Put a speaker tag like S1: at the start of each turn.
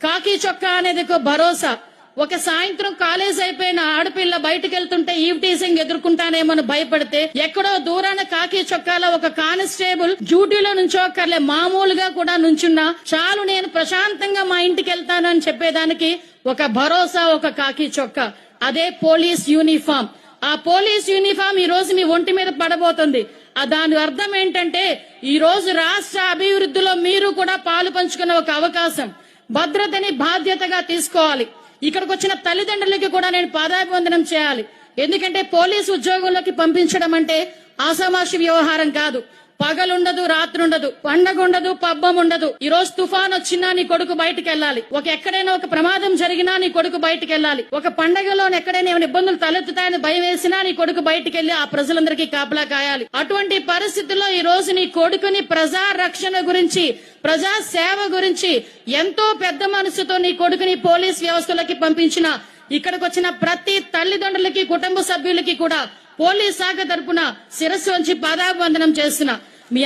S1: కాకి చొక్కా అనేది ఒక భరోసా. ఒక సాయంత్రం కాలేజ్ అయిపోయిన ఆడపిల్ల బయటకు వెళ్తుంటే ఈవ్ టీజింగ్ ఎదుర్కొంటానేమని భయపడితే ఎక్కడో దూరాన కాకి చొక్కాలో ఒక కానిస్టేబుల్ డ్యూటీలో నుంచోకర్లే మామూలుగా కూడా నుంచున్నా చాలు నేను ప్రశాంతంగా మా ఇంటికి వెళ్తానని చెప్పేదానికి ఒక భరోసా ఒక కాకి చొక్కా. అదే పోలీస్ యూనిఫామ్. ఆ పోలీస్ యూనిఫామ్ ఈ రోజు మీ ఒంటి మీద పడబోతుంది. దాని అర్థం ఏంటంటే ఈ రోజు రాష్ట్ర అభివృద్ధిలో మీరు కూడా పాలు పంచుకునే ఒక అవకాశం. భద్రతని బాధ్యతగా తీసుకోవాలి. ఇక్కడికి వచ్చిన తల్లిదండ్రులకి కూడా నేను పాదాభివందనం చేయాలి. ఎందుకంటే పోలీసు ఉద్యోగంలోకి పంపించడం అంటే ఆషామాషి వ్యవహారం కాదు. పగలుండదు, రాత్రి ఉండదు, పండగ ఉండదు, పబ్బం ఉండదు. ఈ రోజు తుఫాన్ వచ్చినా నీ కొడుకు బయటకు వెళ్ళాలి. ఎక్కడైనా ఒక ప్రమాదం జరిగినా నీ కొడుకు బయటకు వెళ్ళాలి. ఒక పండగలో ఎక్కడైనా ఏమైనా ఇబ్బందులు తలెత్తుతాయని భయం వేసినా నీ కొడుకు బయటకు వెళ్లి ఆ ప్రజలందరికీ కాపలా కాయాలి. అటువంటి పరిస్థితుల్లో ఈ రోజు నీ కొడుకుని ప్రజా రక్షణ గురించి, ప్రజా సేవ గురించి ఎంతో పెద్ద మనసుతో నీ కొడుకుని పోలీస్ వ్యవస్థలోకి పంపించిన ఇక్కడికి వచ్చిన ప్రతి తల్లిదండ్రులకి, కుటుంబ సభ్యులకి కూడా పోలీస్ శాఖ తరపున శిరస్సు వంచి పాదాభివందనం చేస్తున్నా.